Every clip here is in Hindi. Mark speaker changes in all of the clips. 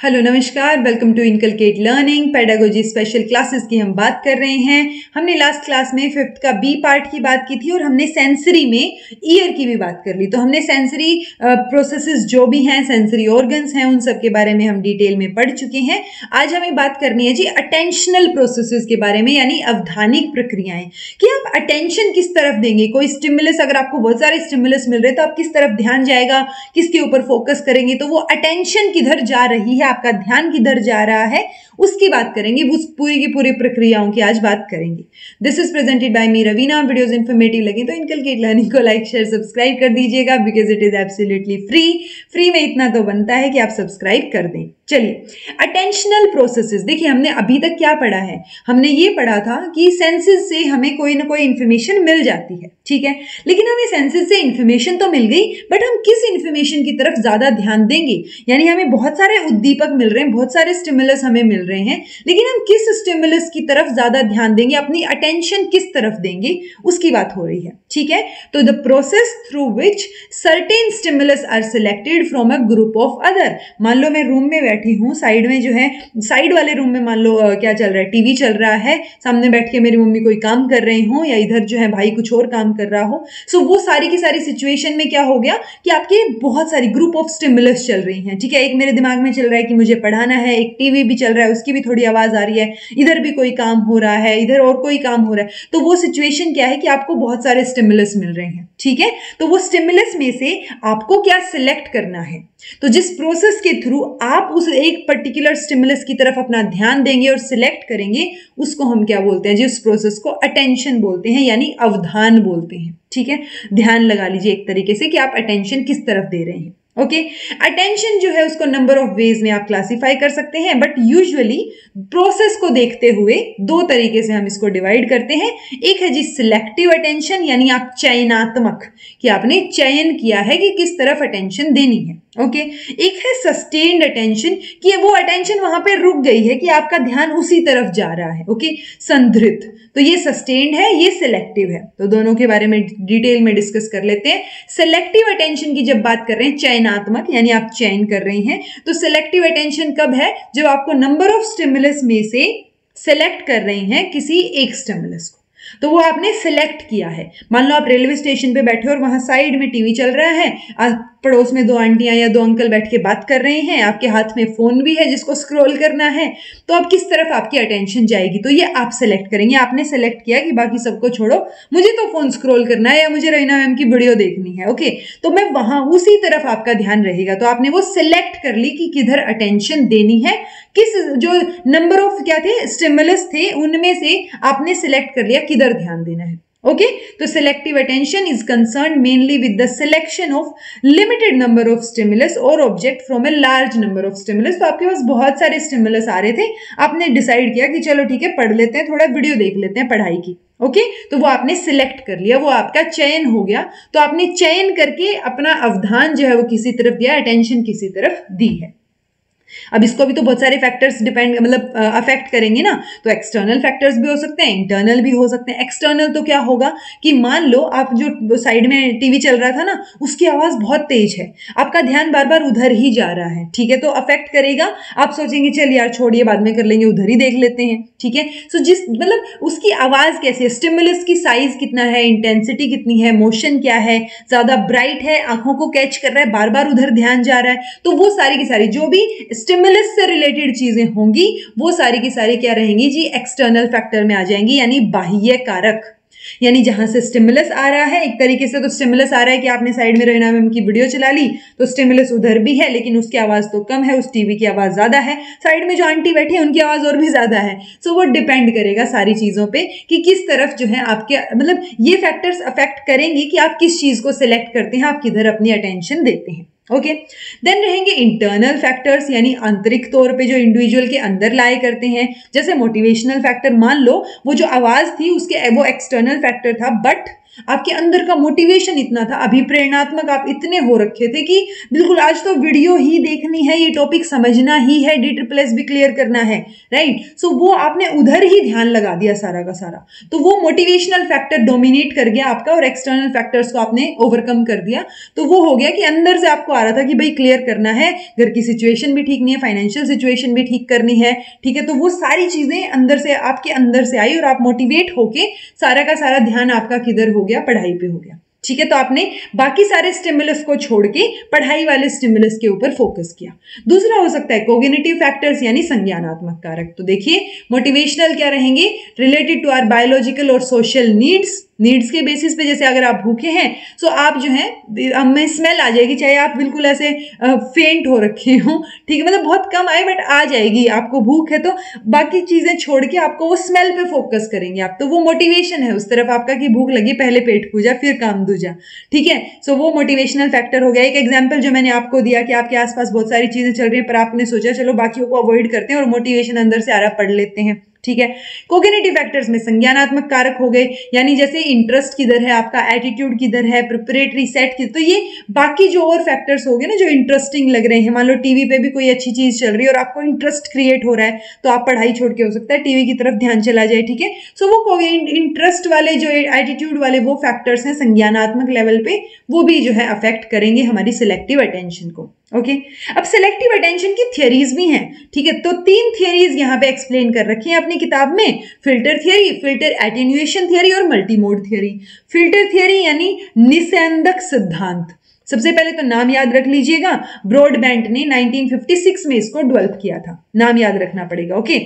Speaker 1: हेलो नमस्कार, welcome to inculcate learning pedagogy special classes की हम बात कर रहे हैं। हमने लास्ट क्लास में फिफ्थ का बी पार्ट की बात की थी और हमने सेंसरी में ईयर की भी बात कर ली। तो हमने सेंसरी प्रोसेसेस जो भी हैं, सेंसरी ऑर्गन्स हैं, उन सब के बारे में हम डिटेल में पढ़ चुके हैं। आज हमें बात करनी है जी अटेंशनल प्रोसेसेस के बारे में, यानी अवधानिक प्रक्रियाएं, कि आप अटेंशन किस तरफ देंगे। कोई स्टिमुलस, अगर आपको बहुत सारे स्टिमुलस मिल रहे हैं तो आप किस तरफ ध्यान जाएगा, किसके ऊपर फोकस करेंगे, तो वो अटेंशन किधर जा रही है, आपका ध्यान किधर जा रहा है, उसकी बात करेंगे। उस पूरी की पूरी प्रक्रियाओं की आज बात करेंगे। This is presented by me Raveena. Videos informative लगे तो इनकलकेट लर्निंग को लाइक शेयर सब्सक्राइब कर दीजिएगा, because it is absolutely free में इतना तो बनता है कि आप सब्सक्राइब कर दें। चलिए, अटेंशनल प्रोसेसेस, देखिए हमने अभी तक क्या पढ़ा है। हमने ये पढ़ा था कि सेंसेस से हमें कोई ना कोई इंफॉर्मेशन मिल जाती है, ठीक है, लेकिन हमें सेंसेस से इंफॉर्मेशन तो मिल गई, बट हम किस इंफॉर्मेशन की तरफ ज्यादा ध्यान देंगे। यानी हमें बहुत सारे उद्दीपक मिल रहे हैं, बहुत सारे स्टिमुलस हमें मिल रहे हैं, लेकिन हम किस स्टिमुलस की तरफ ज्यादा ध्यान देंगे, अपनी अटेंशन किस तरफ देंगे, उसकी बात हो रही है, ठीक है। तो the process through which certain stimulus are selected from a group of other. मान लो मैं रूम में बैठी हूँ, साइड में जो है, साइड वाले रूम में मान लो क्या चल रहा है, टीवी चल रहा है, सामने बैठ के मेरी मम्मी कोई काम कर रहे हो, या इधर जो है भाई कुछ और काम कर रहा हो। सो वो सारी की सारी सिचुएशन में क्या हो गया कि आपके बहुत सारी ग्रुप ऑफ स्टिमुलस चल रही हैं, ठीक है। एक मेरे दिमाग में चल रहा है कि मुझे पढ़ाना है, एक टीवी भी चल रहा है, उसकी भी थोड़ी आवाज आ रही है, इधर भी कोई काम हो रहा है, इधर और कोई काम हो रहा है। तो वो सिचुएशन क्या है कि आपको बहुत सारे स्टिमुलस मिल रहे हैं, ठीक है। तो वो स्टिमुलस में से आपको क्या सिलेक्ट करना है। तो जिस प्रोसेस के थ्रू आप उस एक पर्टिकुलर स्टिमुलस की तरफ अपना ध्यान देंगे और सिलेक्ट करेंगे, उसको हम क्या बोलते हैं, जिस प्रोसेस को अटेंशन बोलते हैं, यानी अवधान बोलते हैं, ठीक है। ध्यान लगा लीजिए एक तरीके से कि आप अटेंशन किस तरफ दे रहे हैं। ओके, अटेंशन जो है उसको नंबर ऑफ वेज में आप क्लासिफाई कर सकते हैं, बट यूजुअली प्रोसेस को देखते हुए दो तरीके से हम इसको डिवाइड करते हैं। एक है जी सिलेक्टिव अटेंशन, यानी आप चयनात्मक, कि आपने चयन किया है कि किस तरफ अटेंशन देनी है। ओके, एक है सस्टेन्ड अटेंशन, कि वो अटेंशन वहां पे रुक गई है, कि आपका ध्यान उसी तरफ जा रहा है। ओके, संधारित। तो ये सस्टेन्ड है, ये सिलेक्टिव है। तो दोनों के बारे में डिटेल में डिस्कस कर लेते हैं। सिलेक्टिव अटेंशन की जब बात कर रहे हैं, चयनात्मक, यानी आप चयन कर रहे हैं, तो सिलेक्टिव अटेंशन कब है, जब आपको नंबर ऑफ स्टिमुलस में से सिलेक्ट कर रहे हैं किसी एक स्टिमुलस को। तो वो आपने सिलेक्ट किया है। मान लो आप रेलवे स्टेशन पे बैठे और वहां साइड में टीवी चल रहा है, पड़ोस में दो आंटियां या दो अंकल बैठ के बात कर रहे हैं, आपके हाथ में फोन भी है जिसको स्क्रॉल करना है, तो अब किस तरफ आपकी अटेंशन जाएगी, तो ये आप सिलेक्ट करेंगे। आपने सिलेक्ट किया कि बाकी सबको छोड़ो, मुझे तो फोन स्क्रॉल करना है या मुझे रवीना मैम की वीडियो देखनी है। ओके, तो मैं वहां उसी तरफ आपका ध्यान रहेगा। तो आपने वो सिलेक्ट कर ली कि किधर अटेंशन देनी है, किस जो नंबर ऑफ क्या थे स्टिमुलस थे उनमें से आपने सिलेक्ट कर लिया किधर ध्यान देना है। ओके, तो selective attention is concern mainly with the selection of limited number of stimulus और object from a large number of stimulus. तो आपके पास बहुत सारे स्टिमुलस आ रहे थे, आपने डिसाइड किया कि चलो ठीक है, पढ़ लेते हैं, थोड़ा वीडियो देख लेते हैं पढ़ाई की। ओके, तो वो आपने सिलेक्ट कर लिया, वो आपका चयन हो गया। तो आपने चयन करके अपना अवधान जो है वो किसी तरफ दिया, अटेंशन किसी तरफ दी है। अब इसको भी तो बहुत सारे फैक्टर्स डिपेंड अफेक्ट करेंगे ना। तो एक्सटर्नल फैक्टर्स भी हो सकते हैं, इंटरनल भी हो सकते हैं। एक्सटर्नल तो क्या होगा कि मान लो आप जो साइड में टीवी चल रहा था ना, उसकी आवाज बहुत तेज है, आपका ध्यान बार बार उधर ही जा रहा है, ठीक है, तो अफेक्ट करेगा। आप सोचेंगे चल यार छोड़िए, बाद में कर लेंगे, उधर ही देख लेते हैं, ठीक है। सो जिस उसकी आवाज कैसी है, स्टिमुलस की साइज कितना है, इंटेंसिटी कितनी है, मोशन क्या है, ज्यादा ब्राइट है, आंखों को कैच कर रहा है, बार बार उधर ध्यान जा रहा है, तो वो सारी की सारी जो भी स्टिमुलस से रिलेटेड चीजें होंगी वो सारी की सारी क्या रहेंगी जी, एक्सटर्नल फैक्टर में आ जाएंगी, यानी बाह्य कारक। यानी जहां से स्टिमुलस आ रहा है, एक तरीके से तो स्टिमुलस आ रहा है कि आपने साइड में रवीना मैम की वीडियो चला ली, तो स्टिमुलस उधर भी है, लेकिन उसकी आवाज तो कम है, उस टीवी की आवाज ज्यादा है, साइड में जो आंटी बैठी है उनकी आवाज और भी ज्यादा है। सो वो डिपेंड करेगा सारी चीजों पे कि किस तरफ जो है आपके ये फैक्टर्स अफेक्ट करेंगे कि आप किस चीज को सिलेक्ट करते हैं, आप किधर अपनी अटेंशन देते हैं। ओके, देन रहेंगे इंटरनल फैक्टर्स, यानी आंतरिक तौर पे जो इंडिविजुअल के अंदर लाए करते हैं, जैसे मोटिवेशनल फैक्टर। मान लो वो जो आवाज थी उसके वो एक्सटर्नल फैक्टर था, बट आपके अंदर का मोटिवेशन इतना था, अभिप्रेरणात्मक आप इतने हो रखे थे कि बिल्कुल आज तो वीडियो ही देखनी है, ये टॉपिक समझना ही है, D++ भी क्लियर करना है, राइट। सो वो आपने उधर ही ध्यान लगा दिया सारा का सारा, तो वो मोटिवेशनल फैक्टर डोमिनेट कर गया आपका और एक्सटर्नल फैक्टर्स को आपने ओवरकम कर दिया। तो वो हो गया कि अंदर से आपको आ रहा था कि भाई क्लियर करना है, घर की सिचुएशन भी ठीक नहीं है, फाइनेंशियल सिचुएशन भी ठीक करनी है, ठीक है। तो वो सारी चीजें अंदर से आपके अंदर से आई और आप मोटिवेट होके सारा का सारा ध्यान आपका किधर हो गया, पढ़ाई पे हो गया, ठीक है। तो आपने बाकी सारे स्टिमुलस को छोड़ के पढ़ाई वाले स्टिमुलस के ऊपर फोकस किया। दूसरा हो सकता है कोग्निटिव फैक्टर्स यानी संज्ञानात्मक कारक। तो देखिए मोटिवेशनल क्या रहेंगे, रिलेटेड टू आवर बायोलॉजिकल और सोशल नीड्स के बेसिस पे, जैसे अगर आप भूखे हैं तो आप जो है हमें स्मेल आ जाएगी, चाहे आप बिल्कुल ऐसे फेंट हो रखे हो, ठीक है, मतलब बहुत कम आए बट आ जाएगी, आपको भूख है तो बाकी चीजें छोड़ के आपको वो स्मेल पे फोकस करेंगे आप, तो वो मोटिवेशन है उस तरफ आपका कि भूख लगी पहले पेट पूजा फिर काम दूजा, ठीक है। सो वो मोटिवेशनल फैक्टर हो गया। एक एग्जाम्पल जो मैंने आपको दिया कि आपके आसपास बहुत सारी चीजें चल रही है पर आपने सोचा चलो बाकियों को अवॉइड करते हैं और मोटिवेशन अंदर से आ रहा पढ़ लेते हैं, ठीक है। कोग्निटिव फैक्टर्स में संज्ञानात्मक कारक हो गए, यानी जैसे इंटरेस्ट किधर है आपका, एटीट्यूड किधर है, प्रिपरेटरी सेट किधर, तो ये बाकी जो और फैक्टर्स हो गए ना जो इंटरेस्टिंग लग रहे हैं, मान लो टीवी पे भी कोई अच्छी चीज चल रही है और आपको इंटरेस्ट क्रिएट हो रहा है तो आप पढ़ाई छोड़ के हो सकता है टीवी की तरफ ध्यान चला जाए, ठीक है। सो वो इंटरेस्ट वाले जो एटीट्यूड वाले वो फैक्टर्स हैं संज्ञानात्मक लेवल पे, वो भी जो है अफेक्ट करेंगे हमारी सिलेक्टिव अटेंशन को, ओके। अब सिलेक्टिव अटेंशन की थियरीज भी हैं, ठीक है। तो 3 थियरीज यहाँ पे एक्सप्लेन कर रखी हैं अपनी किताब में, filter theory, filter attenuation theory और मल्टीमोड थियरी। फिल्टर थियरी यानी निस्यंदक सिद्धांत, सबसे पहले तो नाम याद रख लीजिएगा, ब्रॉडबैंड ने 1956 में इसको डेवलप किया था, नाम याद रखना पड़ेगा, ओके।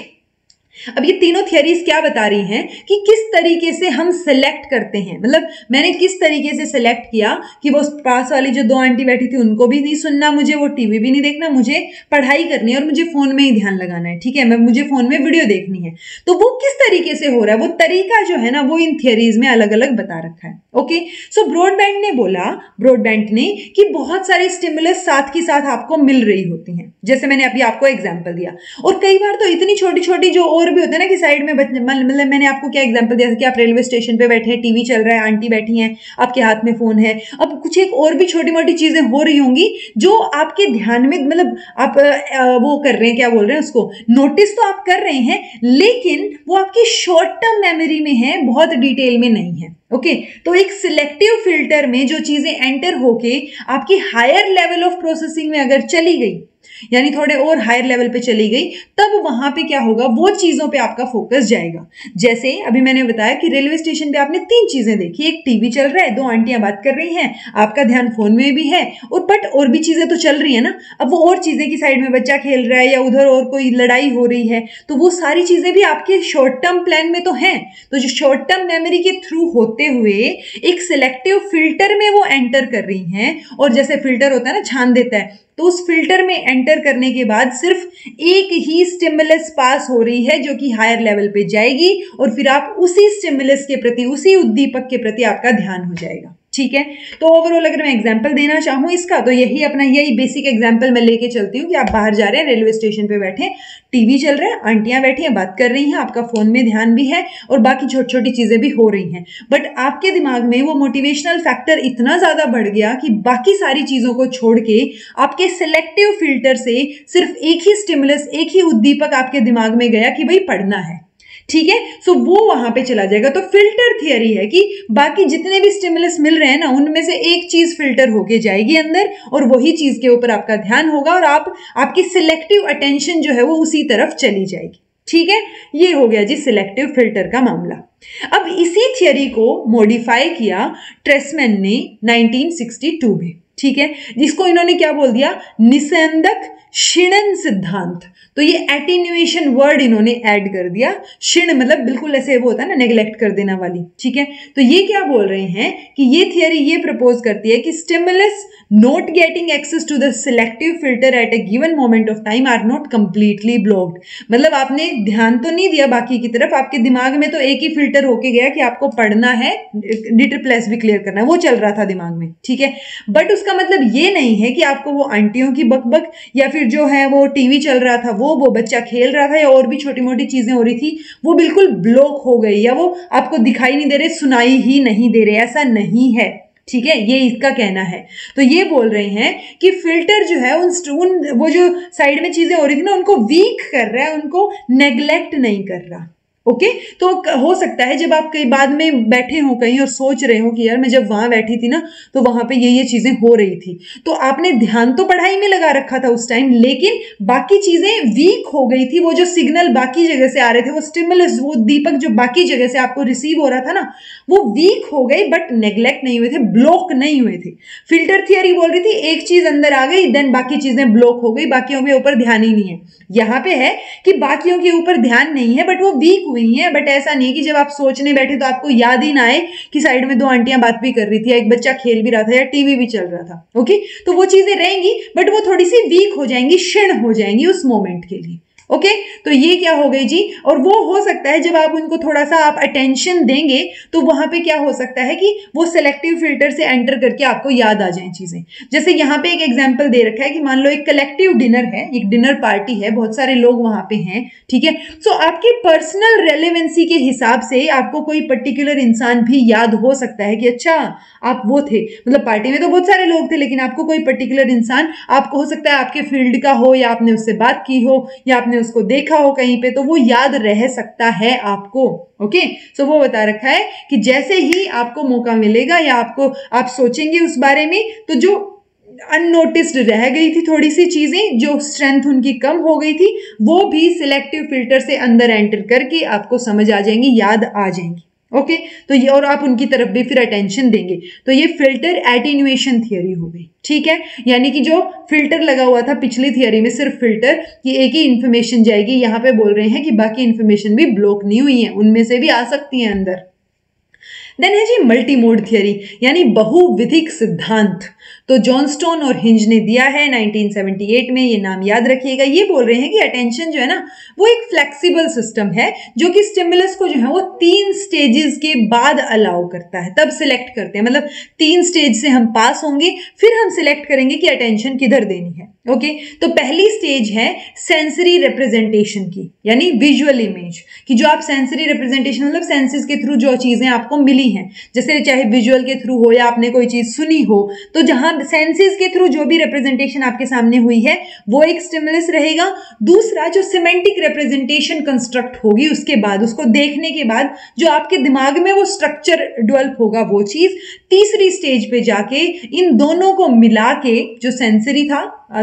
Speaker 1: अब ये तीनों थियरीज क्या बता रही हैं कि किस तरीके से हम सिलेक्ट करते हैं, मतलब मैंने किस तरीके से सिलेक्ट किया कि वो पास वाली जो 2 आंटी बैठी थी उनको भी नहीं सुनना, मुझे वो टीवी भी नहीं देखना, मुझे पढ़ाई करनी है और मुझे फोन में ही ध्यान लगाना है, ठीक है, मुझे फोन में वीडियो देखनी है। तो वो किस तरीके से हो रहा है, वो तरीका जो है ना वो इन थियरीज में अलग अलग बता रखा है, ओके। सो ब्रॉडबैंड ने कि बहुत सारी स्टिमुलस साथ के साथ आपको मिल रही होती हैं, जैसे मैंने अभी आपको एग्जाम्पल दिया, और कई बार तो इतनी छोटी छोटी जो और भी होता है ना कि साइड में मतलब मैंने आपको क्या एग्जांपल दिया कि आप रेलवे स्टेशन पे बैठे हैं, टीवी चल रहा है, आंटी बैठी हैं, आपके हाथ में फोन है, अब कुछ एक और भी छोटी मोटी चीजें हो रही होंगी जो आपके ध्यान में, मतलब आप वो कर रहे हैं, क्या बोल रहे हैं उसको, नोटिस तो आप कर रहे हैं लेकिन वो आपकी शॉर्ट टर्म मेमोरी में है, बहुत डिटेल में नहीं है, ओके। तो एक सिलेक्टिव फिल्टर में जो चीजें एंटर होके आपकी हायर लेवल ऑफ प्रोसेसिंग में अगर चली गई, यानी थोड़े और हायर लेवल पे चली गई, तब वहां पे क्या होगा, वो चीजों पे आपका फोकस जाएगा। जैसे अभी मैंने बताया कि रेलवे स्टेशन पे आपने 3 चीजें देखी, एक टीवी चल रहा है, 2 आंटियां बात कर रही हैं, आपका ध्यान फोन में भी है, और बट और भी चीजें तो चल रही है ना, अब वो और चीजें की साइड में बच्चा खेल रहा है या उधर और कोई लड़ाई हो रही है, तो वो सारी चीजें भी आपके शॉर्ट टर्म प्लान में तो हैं, तो जो शॉर्ट टर्म मेमोरी के थ्रू होते हुए एक सिलेक्टिव फिल्टर में वो एंटर कर रही हैं, और जैसे फिल्टर होता है ना, छान देता है, तो उस फिल्टर में एंटर करने के बाद सिर्फ एक ही स्टिमुलस पास हो रही है जो कि हायर लेवल पे जाएगी, और फिर आप उसी स्टिमुलस के प्रति, उसी उद्दीपक के प्रति आपका ध्यान हो जाएगा, ठीक है। तो ओवरऑल अगर मैं एग्जांपल देना चाहूं इसका, तो यही बेसिक एग्जांपल मैं लेके चलती हूँ कि आप बाहर जा रहे हैं, रेलवे स्टेशन पे बैठे, टीवी चल रहा है, आंटियां बैठी हैं, बात कर रही हैं, आपका फोन में ध्यान भी है और बाकी छोटी छोटी चीजें भी हो रही हैं, बट आपके दिमाग में वो मोटिवेशनल फैक्टर इतना ज्यादा बढ़ गया कि बाकी सारी चीजों को छोड़ के आपके सिलेक्टिव फिल्टर से सिर्फ एक ही स्टिमुलस, एक ही उद्दीपक आपके दिमाग में गया कि भाई पढ़ना है, ठीक है। सो वो वहां पे चला जाएगा। तो फिल्टर थियरी है कि बाकी जितने भी स्टिमुलस मिल रहे हैं ना, उनमें से एक चीज फिल्टर होके जाएगी अंदर और वही चीज के ऊपर आपका ध्यान होगा और आपकी सिलेक्टिव अटेंशन जो है वो उसी तरफ चली जाएगी, ठीक है। ये हो गया जी सिलेक्टिव फिल्टर का मामला। अब इसी थियरी को मॉडिफाई किया ट्रेसमैन ने 1962 में, ठीक है, जिसको इन्होंने क्या बोल दिया, निस्यंदक क्षीणन सिद्धांत। तो ये एटीन्यूएशन वर्ड इन्होंने ऐड कर दिया, क्षीण मतलब बिल्कुल ऐसे वो होता है ना, नेग्लेक्ट कर देना वाली, ठीक है। तो ये क्या बोल रहे हैं कि ये थियरी ये प्रपोज करती है कि stimulus not getting access to the selective filter at a given moment of time are not completely blocked. मतलब आपने ध्यान तो नहीं दिया बाकी की तरफ, आपके दिमाग में तो एक ही फिल्टर होके गया कि आपको पढ़ना है, D++ भी क्लियर करना है, वो चल रहा था दिमाग में, ठीक है, बट उसका इसका मतलब ये नहीं है कि आपको वो आंटियों की बकबक या फिर जो है वो टीवी चल रहा था वो बच्चा खेल रहा था या और भी छोटी मोटी चीजें हो रही थी वो बिल्कुल ब्लॉक हो गई या वो आपको दिखाई नहीं दे रहे, सुनाई ही नहीं दे रहे, ऐसा नहीं है। ठीक है, ये इसका कहना है। तो ये बोल रहे हैं कि फिल्टर जो है उन वो जो साइड में चीजें हो रही थी ना उनको वीक कर रहा है, उनको नेग्लेक्ट नहीं कर रहा। ओके, तो हो सकता है जब आप कई बाद में बैठे हो कहीं और सोच रहे हो कि यार मैं जब वहां बैठी थी ना तो वहां पे ये चीजें हो रही थी, तो आपने ध्यान तो पढ़ाई में लगा रखा था उस टाइम, लेकिन बाकी चीजें वीक हो गई थी, वो जो सिग्नल बाकी जगह से आ रहे थे, वो स्टिमुलस, वो दीपक जो बाकी जगह से आपको रिसीव हो रहा था ना वो वीक हो गई, बट नेग्लेक्ट नहीं हुए थे, ब्लॉक नहीं हुए थे। फिल्टर थियरी बोल रही थी एक चीज अंदर आ गई देन बाकी चीजें ब्लॉक हो गई, बाकियों के ऊपर ध्यान ही नहीं है। यहाँ पे है कि बाकियों के ऊपर ध्यान नहीं है बट वो वीक हुई है, बट ऐसा नहीं है कि जब आप सोचने बैठे तो आपको याद ही ना आए कि साइड में दो आंटियां बात भी कर रही थी या एक बच्चा खेल भी रहा था या टीवी भी चल रहा था। ओके, तो वो चीजें रहेंगी बट वो थोड़ी सी वीक हो जाएंगी, क्षीण हो जाएंगी उस मोमेंट के लिए। ओके, तो ये क्या हो गई जी, और वो हो सकता है जब आप उनको थोड़ा सा आप अटेंशन देंगे तो वहां पे क्या हो सकता है कि वो सिलेक्टिव फिल्टर से एंटर करके आपको याद आ जाए चीजें। जैसे यहाँ पे एक एग्जांपल दे रखा है कि मान लो एक कलेक्टिव डिनर है, एक डिनर पार्टी है, बहुत सारे लोग वहां पे हैं, ठीक है, सो आपकी पर्सनल रेलेवेंसी के हिसाब से आपको कोई पर्टिकुलर इंसान भी याद हो सकता है कि अच्छा आप वो थे, मतलब पार्टी में तो बहुत सारे लोग थे लेकिन आपको कोई पर्टिकुलर इंसान आपको हो सकता है आपके फील्ड का हो या आपने उससे बात की हो या आपने उसको देखा हो कहीं पे, तो वो याद रह सकता है आपको। ओके, सो वो बता रखा है कि जैसे ही आपको मौका मिलेगा या आप सोचेंगे उस बारे में तो जो अननोटिस्ड रह गई थी थोड़ी सी चीजें, जो स्ट्रेंथ उनकी कम हो गई थी, वो भी सिलेक्टिव फिल्टर से अंदर एंटर करके आपको समझ आ जाएंगी, याद आ जाएंगी। ओके, तो ये और आप उनकी तरफ भी फिर अटेंशन देंगे, तो ये फिल्टर एटीन्यूएशन थियरी हो गई। ठीक है, यानी कि जो फिल्टर लगा हुआ था पिछली थियरी में सिर्फ फिल्टर की एक ही इंफॉर्मेशन जाएगी, यहां पे बोल रहे हैं कि बाकी इंफॉर्मेशन भी ब्लॉक नहीं हुई है, उनमें से भी आ सकती है अंदर। देन है जी मल्टी मोड थियरी यानी बहुविधिक सिद्धांत। तो जॉनस्टोन और हिंज ने दिया है 1978 में, ये नाम याद रखिएगा। ये बोल रहे हैं कि अटेंशन जो है ना वो एक फ्लेक्सिबल सिस्टम है जो कि स्टिमुलस को जो है वो 3 स्टेजेस के बाद अलाउ करता है, तब सिलेक्ट करते हैं, मतलब 3 स्टेज से हम पास होंगे फिर हम सिलेक्ट करेंगे कि अटेंशन किधर देनी है। ओके, तो पहली स्टेज है सेंसरी रिप्रेजेंटेशन की, यानी विजुअल इमेज की, जो आप सेंसरी रिप्रेजेंटेशन मतलब सेंसेस के थ्रू जो चीजें आपको मिली हैं, जैसे चाहे विजुअल के थ्रू हो या आपने कोई चीज सुनी हो, तो जहां सेंसेस के थ्रू जो भी रिप्रेजेंटेशन आपके सामने हुई है वो एक स्टिमुलस रहेगा। दूसरा जो सिमेंटिक रिप्रेजेंटेशन कंस्ट्रक्ट होगी उसके बाद, उसको देखने के बाद जो आपके दिमाग में वो स्ट्रक्चर डेवलप होगा वो चीज, तीसरी स्टेज पे जाके इन दोनों को मिला के जो सेंसरी था,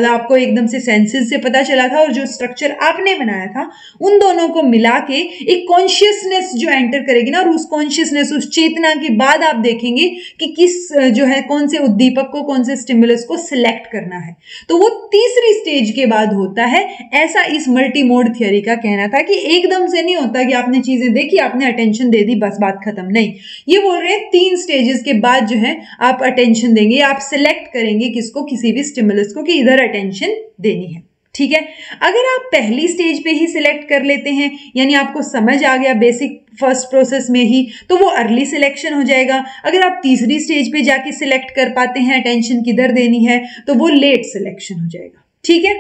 Speaker 1: आपको एकदम से सेंसेस से पता चला था और जो स्ट्रक्चर आपने बनाया था, उन दोनों को मिला के एक कॉन्शियसनेस जो एंटर करेगी ना, और उस कॉन्शियसनेस, उस चेतना के बाद आप देखेंगे कि किस जो है कौन से उद्दीपक को, कौन से स्टिमुलस को सिलेक्ट करना है, तो वो तीसरी स्टेज के बाद होता है। ऐसा इस मल्टी मोड थियरी का कहना था कि एकदम से नहीं होता कि आपने चीजें देखी, आपने अटेंशन दे दी, बस बात खत्म, नहीं। ये बोल रहे हैं 3 स्टेजेस के बाद जो है आप अटेंशन देंगे, आप सिलेक्ट करेंगे किसको, किसी भी स्टिमुलस को, कि इधर अटेंशन देनी है। ठीक है, अगर आप पहली स्टेज पे ही सिलेक्ट कर लेते हैं, यानी आपको समझ आ गया बेसिक फर्स्ट प्रोसेस में ही, तो वो अर्ली सिलेक्शन हो जाएगा। अगर आप तीसरी स्टेज पे जाके सिलेक्ट कर पाते हैं अटेंशन किधर देनी है, तो वो लेट सिलेक्शन हो जाएगा। ठीक है,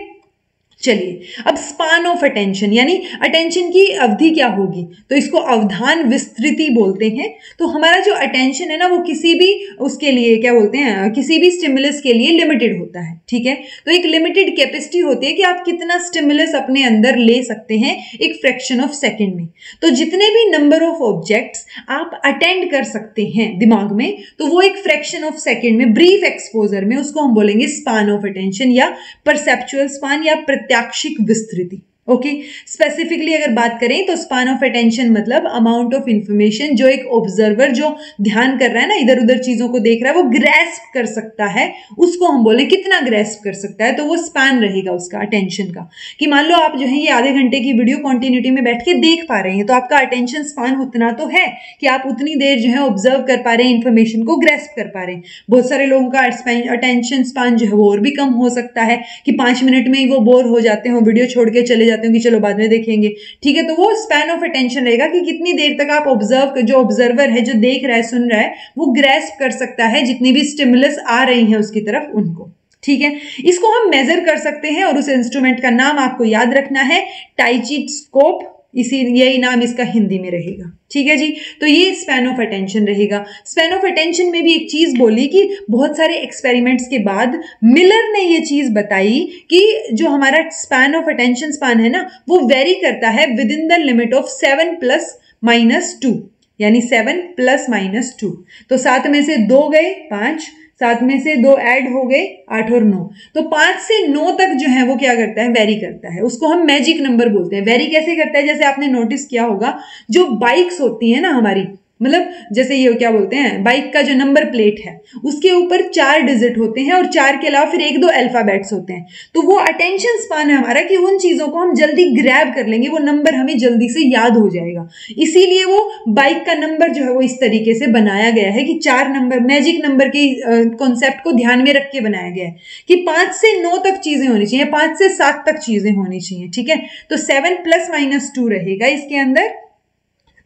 Speaker 1: चलिए अब स्पान ऑफ अटेंशन यानी अटेंशन की अवधि क्या होगी, तो इसको अवधान विस्तृति बोलते हैं। तो हमारा जो अटेंशन है ना वो किसी भी उसके लिए क्या बोलते हैं, किसी भी स्टिमुलस के लिए लिमिटेड होता है। ठीक है, तो एक लिमिटेड कैपेसिटी होती है कि आप कितना स्टिमुलस अपने अंदर ले सकते हैं एक फ्रैक्शन ऑफ सेकेंड में। तो जितने भी नंबर ऑफ ऑब्जेक्ट्स आप अटेंड कर सकते हैं दिमाग में, तो वो एक फ्रैक्शन ऑफ सेकेंड में ब्रीफ एक्सपोजर में, उसको हम बोलेंगे स्पान ऑफ अटेंशन या परसेप्चुअल स्पान या प्रत्याक्षिक विस्तृति। ओके, स्पेसिफिकली अगर बात करें तो स्पान ऑफ अटेंशन मतलब अमाउंट ऑफ इंफॉर्मेशन जो एक ऑब्जर्वर जो ध्यान कर रहा है ना, इधर उधर चीजों को देख रहा है, वो ग्रेस्प कर सकता है, उसको हम बोले कितना ग्रेस्प कर सकता है, तो वो स्पैन रहेगा उसका अटेंशन का। कि मान लो आप जो है ये आधे घंटे की वीडियो कंटिन्यूटी में बैठ के देख पा रहे हैं, तो आपका अटेंशन स्पान उतना तो है कि आप उतनी देर जो है ऑब्जर्व कर पा रहे हैं, इंफॉर्मेशन को ग्रेस्प कर पा रहे हैं। बहुत सारे लोगों का अटेंशन स्पान जो है वो और भी कम हो सकता है कि 5 मिनट में ही वो बोर हो जाते हो, वीडियो छोड़ के चले जाते हो कि चलो बाद में देखेंगे, ठीक है। तो वो स्पैन ऑफ अटेंशन रहेगा कि कितनी देर तक आप जो ऑब्जर्वर है, जो देख रहा है, सुन रहा है, वो ग्रैस्प कर सकता है जितनी भी स्टिमुलस आ रही है उसकी तरफ उनको, ठीक है। इसको हम मेजर कर सकते हैं और उस इंस्ट्रूमेंट का नाम आपको याद रखना है टाई स्कोप, यही नाम इसका हिंदी में रहेगा, ठीक है जी। तो ये स्पैन ऑफ अटेंशन रहेगा। स्पैन ऑफ अटेंशन में भी एक चीज बोली कि बहुत सारे एक्सपेरिमेंट्स के बाद मिलर ने ये चीज बताई कि जो हमारा स्पैन ऑफ अटेंशन स्पैन है ना, वो वेरी करता है with in the limit of 7+-2, यानी 7+-2। तो 7 में से 2 गए 5, 7 में से 2 ऐड हो गए 8 और 9, तो 5 से 9 तक जो है वो क्या करता है, वेरी करता है। उसको हम मैजिक नंबर बोलते हैं। वेरी कैसे करता है, जैसे आपने नोटिस किया होगा जो बाइक्स होती है ना हमारी, मतलब जैसे ये क्या बोलते हैं, बाइक का जो नंबर प्लेट है उसके ऊपर 4 डिजिट होते हैं और 4 के अलावा फिर 1-2 अल्फाबेट्स होते हैं। तो वो अटेंशन स्पान है हमारा कि उन चीजों को हम जल्दी ग्रैब कर लेंगे, वो नंबर हमें जल्दी से याद हो जाएगा। इसीलिए वो बाइक का नंबर जो है वो इस तरीके से बनाया गया है कि 4 नंबर, मैजिक नंबर के कॉन्सेप्ट को ध्यान में रख के बनाया गया है कि 5 से 9 तक चीजें होनी चाहिए, 5 से 7 तक चीजें होनी चाहिए, ठीक है। तो 7+-2 रहेगा इसके अंदर।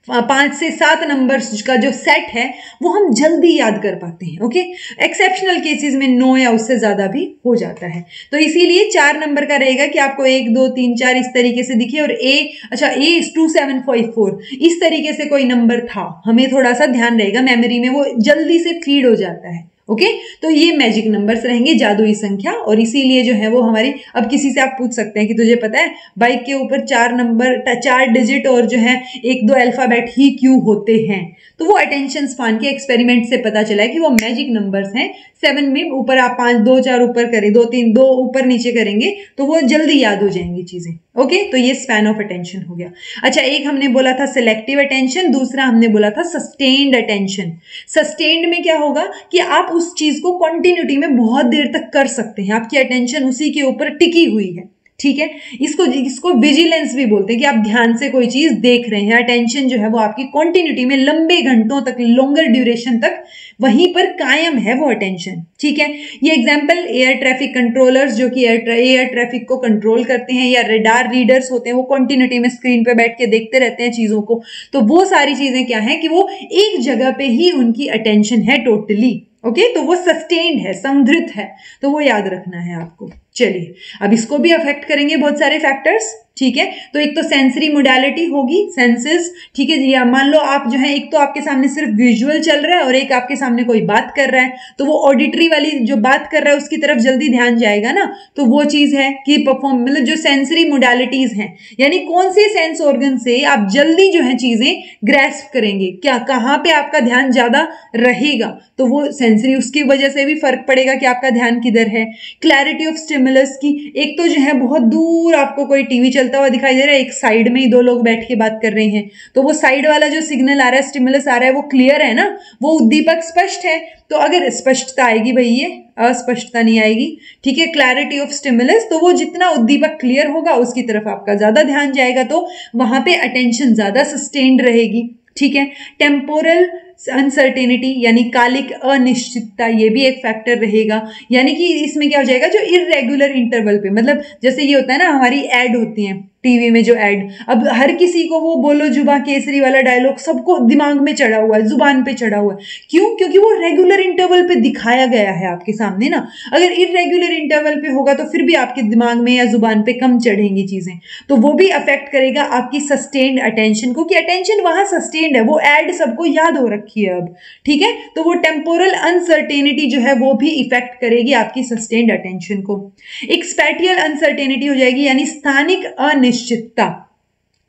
Speaker 1: 5 से 7 नंबर्स का जो सेट है वो हम जल्दी याद कर पाते हैं, ओके। एक्सेप्शनल केसेस में 9 या उससे ज्यादा भी हो जाता है। तो इसीलिए 4 नंबर का रहेगा कि आपको 1 2 3 4 इस तरीके से दिखे, और A 2754 इस तरीके से कोई नंबर था, हमें थोड़ा सा ध्यान रहेगा, मेमोरी में वो जल्दी से फीड हो जाता है, ओके। तो ये मैजिक नंबर्स रहेंगे, जादुई संख्या। और इसीलिए जो है वो हमारी, अब किसी से आप पूछ सकते हैं कि तुझे पता है बाइक के ऊपर 4 नंबर, 4 डिजिट और जो है 1-2 अल्फाबेट ही क्यों होते हैं? तो वो अटेंशन स्पान के एक्सपेरिमेंट से पता चला है कि वो मैजिक नंबर्स हैं। 7 में ऊपर आप 5 2 4 ऊपर करें, 2 3 2 ऊपर नीचे करेंगे तो वो जल्दी याद हो जाएंगी चीजें, ओके। तो ये स्पैन ऑफ अटेंशन हो गया। अच्छा, एक हमने बोला था सिलेक्टिव अटेंशन, दूसरा हमने बोला था सस्टेन्ड अटेंशन। सस्टेन्ड में क्या होगा कि आप उस चीज को कंटिन्यूटी में बहुत देर तक कर सकते हैं, आपकी अटेंशन उसी के ऊपर टिकी हुई है, ठीक है। इसको विजिलेंस भी बोलते हैं कि आप ध्यान से कोई चीज देख रहे हैं। अटेंशन जो है वो आपकी कंटिन्यूटी में लंबे घंटों तक, लॉन्गर ड्यूरेशन तक वहीं पर कायम है वो अटेंशन, ठीक है। ये एग्जांपल एयर ट्रैफिक कंट्रोलर्स जो कि एयर ट्रैफिक को कंट्रोल करते हैं, या रडार रीडर्स होते हैं, वो कंटिन्यूटी में स्क्रीन पे बैठ के देखते रहते हैं चीजों को। तो वो सारी चीजें क्या है कि वो एक जगह पे ही उनकी अटेंशन है टोटली, ओके। तो वो सस्टेन्ड है, संग्रहित है, तो वो याद रखना है आपको। चलिए, अब इसको भी अफेक्ट करेंगे बहुत सारे फैक्टर्स, ठीक है। तो एक तो सेंसरी मोडालिटी होगी, सेंसेस, ठीक है जी। मान लो आप जो है, एक तो आपके सामने सिर्फ विजुअल चल रहा है और एक आपके सामने कोई बात कर रहा है, तो वो ऑडिटरी वाली जो बात कर रहा है उसकी तरफ जल्दी ध्यान जाएगा ना। तो वो चीज है कि मतलब जो सेंसरी मोडालिटीज हैं, यानी कौन से सेंस ऑर्गन से आप जल्दी जो है चीजें ग्रैस्प करेंगे, क्या कहाँ पे आपका ध्यान ज्यादा रहेगा, तो वो सेंसरी, उसकी वजह से भी फर्क पड़ेगा कि आपका ध्यान किधर है। क्लैरिटी ऑफ स्टिमुलस की, एक तो जो है बहुत दूर आपको कोई टीवी चलता हुआ दिखाई दे रहा है, एक साइड में ही 2 लोग बैठ के बात कर रहे हैं, तो वो साइड वाला जो सिग्नल आ रहा है, स्टिमुलस आ रहा है, वो क्लियर है ना, वो उद्दीपक स्पष्ट है। तो अगर स्पष्टता आएगी भाई, ये अस्पष्टता नहीं आएगी, ठीक है। क्लैरिटी ऑफ स्टिमुलस, तो वो जितना उद्दीपक क्लियर होगा उसकी तरफ आपका ज्यादा ध्यान जाएगा, तो वहां पे अटेंशन ज्यादा सस्टेन्ड रहेगी, ठीक है। टेम्पोरल अनसर्टेनिटी यानी कालिक अनिश्चितता, ये भी एक फैक्टर रहेगा। यानी कि इसमें क्या हो जाएगा, जो इर्रेगुलर इंटरवल पे, मतलब जैसे ये होता है ना, हमारी ऐड होती है टीवी में जो ऐड, अब हर किसी को वो बोलो जुबा केसरी वाला डायलॉग सबको दिमाग में चढ़ा हुआ है, जुबान पे चढ़ा हुआ है, क्यों? क्योंकि वो रेगुलर इंटरवल पे दिखाया गया है आपके सामने ना। अगर इर्रेगुलर इंटरवल पे होगा तो फिर भी आपके दिमाग में या जुबान पे कम चढ़ेंगी चीजें, तो वो भी अफेक्ट करेगा आपकी सस्टेन्ड अटेंशन को, कि अटेंशन वहां सस्टेन्ड है, वो ऐड सबको याद हो रखी है अब, ठीक है। तो वो टेम्पोरल अनसर्टेनिटी जो है वो भी इफेक्ट करेगी आपकी सस्टेन्ड अटेंशन को। एक स्पैटियल अनसर्टेनिटी हो जाएगी, यानी स्थानिक अनिश्चितता,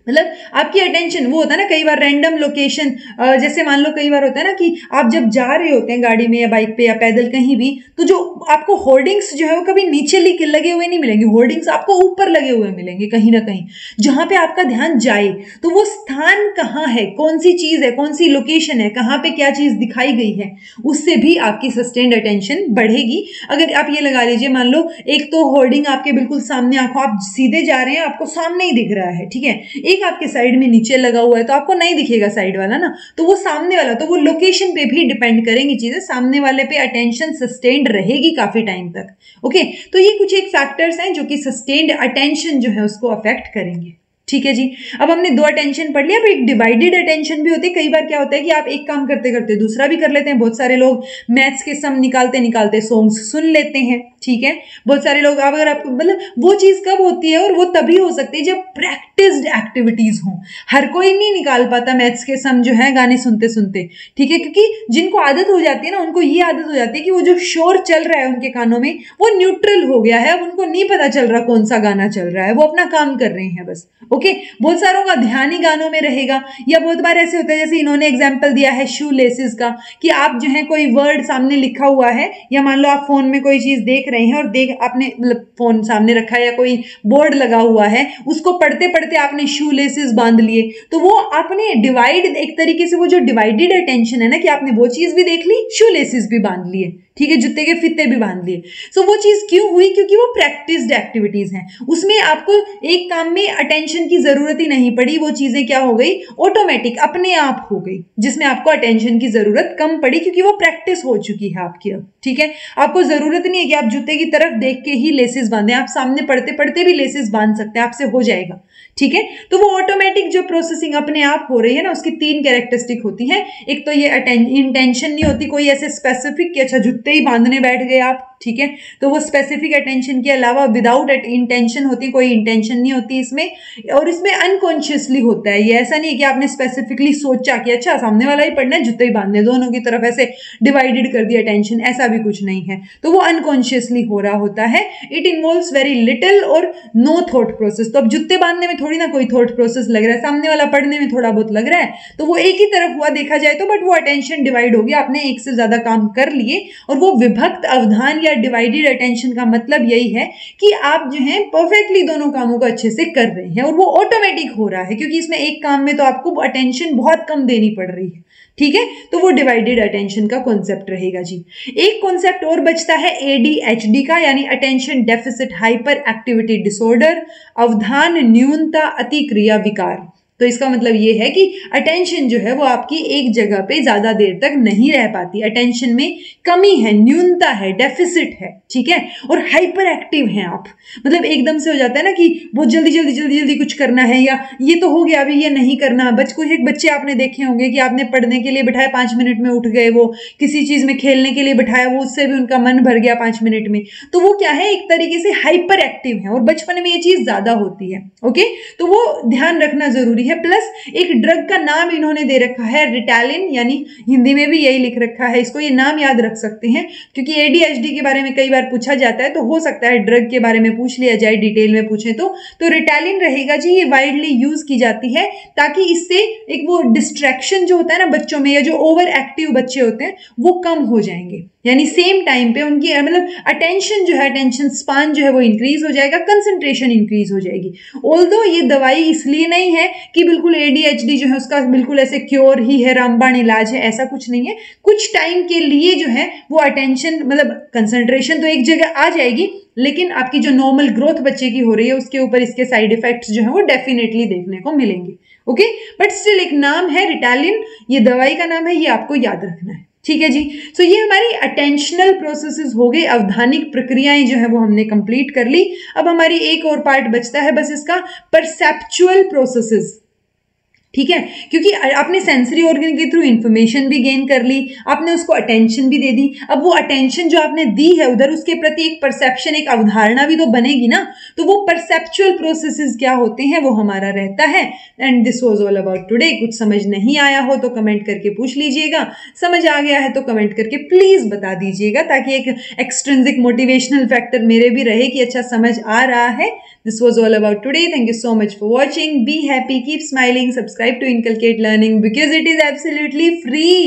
Speaker 1: मतलब आपकी अटेंशन, वो होता है ना कई बार रैंडम लोकेशन, जैसे मान लो कई बार होता है ना कि आप जब जा रहे होते हैं गाड़ी में या बाइक पे या पैदल कहीं भी, तो जो आपको होर्डिंग्स जो है वो कभी नीचे लगे हुए नहीं मिलेंगे, होर्डिंग्स आपको ऊपर लगे हुए मिलेंगे कहीं ना कहीं, जहां पे आपका ध्यान जाए। तो वो स्थान कहाँ है, कौन सी चीज है, कौन सी लोकेशन है, कहाँ पे क्या चीज दिखाई गई है, उससे भी आपकी सस्टेन्ड अटेंशन बढ़ेगी। अगर आप ये लगा लीजिए, मान लो एक तो होर्डिंग आपके बिल्कुल सामने, आप सीधे जा रहे हैं, आपको सामने ही दिख रहा है, ठीक है। एक आपके साइड में नीचे लगा हुआ है तो आपको नहीं दिखेगा साइड वाला ना, तो वो सामने वाला, तो वो लोकेशन पे भी डिपेंड करेंगी चीजें, सामने वाले पे अटेंशन सस्टेन्ड रहेगी काफी टाइम तक। ओके, तो ये कुछ एक फैक्टर्स हैं जो कि सस्टेन्ड अटेंशन जो है उसको अफेक्ट करेंगे। ठीक है जी, अब हमने दो अटेंशन पढ़ लिया, अब एक डिवाइडेड अटेंशन भी होती है। कई बार क्या होता है कि आप एक काम करते करते दूसरा भी कर लेते हैं। बहुत सारे लोग मैथ्स के सम निकालते निकालते सॉन्ग्स सुन लेते हैं। ठीक है, बहुत सारे लोग, अगर आपको मतलब वो चीज कब होती है, और वो तभी हो सकती है जब प्रैक्टिस्ड एक्टिविटीज हो। हर कोई नहीं निकाल पाता मैथ्स के सम जो है गाने सुनते सुनते। ठीक है, क्योंकि जिनको आदत हो जाती है ना, उनको ये आदत हो जाती है कि वो जो शोर चल रहा है उनके कानों में वो न्यूट्रल हो गया है, अब उनको नहीं पता चल रहा कौन सा गाना चल रहा है, वो अपना काम कर रहे हैं बस। ओके, बहुत सारों का ध्यान ही गानों में रहेगा। या बहुत बार ऐसे होता है, जैसे इन्होंने एग्जांपल दिया है शू लेसेस का, कि आप जो है कोई वर्ड सामने लिखा हुआ है, या मान लो आप फोन में कोई चीज देख रहे हैं और आपने मतलब फोन सामने रखा है या कोई बोर्ड लगा हुआ है, उसको पढ़ते पढ़ते आपने शू लेसेस बांध लिए, तो वो आपने डिवाइड, एक तरीके से वो जो डिवाइडेड अटेंशन है ना, कि आपने वो चीज भी देख ली, शू लेसेस भी बांध लिए, ठीक है, जूते के फीते भी बांध लिए। सो वो चीज क्यों हुई, क्योंकि वो प्रैक्टिस्ड एक्टिविटीज हैं, उसमें आपको एक काम में अटेंशन की जरूरत ही नहीं पड़ी, वो चीजें क्या हो गई, ऑटोमेटिक अपने आप हो गई, जिसमें आपको अटेंशन की जरूरत कम पड़ी, क्योंकि वो प्रैक्टिस हो चुकी है आपकी अब। ठीक है, आपको जरूरत नहीं है कि आप जूते की तरफ देख के ही लेसेस बांधे, आप सामने पढ़ते पढ़ते भी लेसेस बांध सकते हैं, आपसे हो जाएगा। ठीक है, तो वो ऑटोमेटिक जो प्रोसेसिंग अपने आप हो रही है ना, उसकी तीन कैरेक्टरिस्टिक होती है। एक तो ये इंटेंशन नहीं होती कोई ऐसे स्पेसिफिक कि अच्छा जूते ही बांधने बैठ गए आप, ठीक है, तो वो स्पेसिफिक अटेंशन के अलावा विदाउट इंटेंशन होती, कोई इंटेंशन नहीं होती इसमें, और इसमें अनकॉन्शियसली होता है ये, ऐसा नहीं है कि आपने स्पेसिफिकली सोचा कि अच्छा सामने वाला ही पढ़ना है, जूते ही बांधने, दोनों की तरफ ऐसे डिवाइडेड कर दिया अटेंशन, ऐसा भी कुछ नहीं है, तो वो अनकॉन्शियसली हो रहा होता है। इट इन्वॉल्व्स वेरी लिटिल और नो थॉट प्रोसेस। तो अब जूते बांधने में थोड़ी ना कोई थॉट प्रोसेस लग रहा है, सामने वाला पढ़ने में थोड़ा बहुत लग रहा है, तो वो एक ही तरफ हुआ देखा जाए तो, बट वो अटेंशन डिवाइड हो गया, आपने एक से ज्यादा काम कर लिए, और वो विभक्त अवधान या डिवाइडेड अटेंशन का मतलब यही है कि आप जो है परफेक्टली दोनों कामों को अच्छे से कर रहे हैं, और वो ऑटोमेटिक हो रहा है, क्योंकि इसमें एक काम में तो आपको अटेंशन बहुत कम देनी पड़ रही है। ठीक है, तो वो डिवाइडेड अटेंशन का कॉन्सेप्ट रहेगा जी। एक कॉन्सेप्ट और बचता है ADHD का, यानी attention deficit hyper activity disorder, अवधान न्यूनता अतिक्रिया विकार। तो इसका मतलब ये है कि अटेंशन जो है वो आपकी एक जगह पे ज्यादा देर तक नहीं रह पाती, अटेंशन में कमी है, न्यूनता है, डेफिसिट है। ठीक है, और हाइपर एक्टिव हैं आप, मतलब एकदम से हो जाता है ना कि वो जल्दी जल्दी जल्दी जल्दी कुछ करना है, या ये तो हो गया अभी ये नहीं करना। कुछ एक बच्चे आपने देखे होंगे कि आपने पढ़ने के लिए बिठाया, 5 मिनट में उठ गए, वो किसी चीज में खेलने के लिए बिठाया, वो उससे भी उनका मन भर गया 5 मिनट में, तो वो क्या है, एक तरीके से हाइपर एक्टिव है, और बचपन में ये चीज ज्यादा होती है। ओके, तो वो ध्यान रखना जरूरी है। प्लस एक ड्रग का नाम इन्होंने दे रखा है रिटैलिन, यानी हिंदी में भी यही लिख रखा है, इसको ये नाम याद रख सकते हैं, क्योंकि ADHD के बारे में कई बार पूछा जाता है, तो हो सकता है ड्रग के बारे में पूछ लिया जाए, डिटेल में पूछे तो रिटैलिन रहेगा जी। ये वाइडली यूज की जाती है ताकि इससे एक वो डिस्ट्रैक्शन जो होता है ना बच्चों में, या जो ओवर एक्टिव बच्चे होते हैं वो कम हो जाएंगे, यानी सेम टाइम पे उनकी मतलब अटेंशन जो है, अटेंशन स्पान जो है वो इंक्रीज हो जाएगा, कंसंट्रेशन इंक्रीज हो जाएगी। ऑल्दो ये दवाई इसलिए नहीं है कि बिल्कुल ADHD जो है उसका बिल्कुल ऐसे क्योर ही है, रामबाण इलाज है, ऐसा कुछ नहीं है। कुछ टाइम के लिए जो है वो अटेंशन मतलब कंसंट्रेशन तो एक जगह आ जाएगी, लेकिन आपकी जो नॉर्मल ग्रोथ बच्चे की हो रही है उसके ऊपर इसके साइड इफेक्ट्स जो है वो डेफिनेटली देखने को मिलेंगे। ओके, बट स्टिल एक नाम है रिटैलिन, ये दवाई का नाम है, ये आपको याद रखना है। ठीक है जी, सो ये हमारी अटेंशनल प्रोसेसेस हो गई, अवधानिक प्रक्रियाएं जो है वो हमने कंप्लीट कर ली। अब हमारी एक और पार्ट बचता है बस इसका, परसेप्चुअल प्रोसेसेस। ठीक है, क्योंकि आपने सेंसरी ऑर्गन के थ्रू इंफॉर्मेशन भी गेन कर ली, आपने उसको अटेंशन भी दे दी, अब वो अटेंशन जो आपने दी है उधर उसके प्रति एक परसेप्शन, एक अवधारणा भी तो बनेगी ना, तो वो परसेप्चुअल प्रोसेसेस क्या होते हैं वो हमारा रहता है। And this was all about today. कुछ समझ नहीं आया हो तो कमेंट करके पूछ लीजिएगा, समझ आ गया है तो कमेंट करके प्लीज बता दीजिएगा, ताकि एक एक्सट्रिंसिक मोटिवेशनल फैक्टर मेरे भी रहे कि अच्छा समझ आ रहा है। This was all about today. Thank you so much for watching. Be happy, keep smiling, subscribe to Inculcate Learning because it is absolutely free.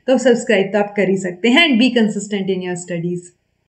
Speaker 1: तो सब्सक्राइब तो आप कर ही सकते हैं, and be consistent in your studies.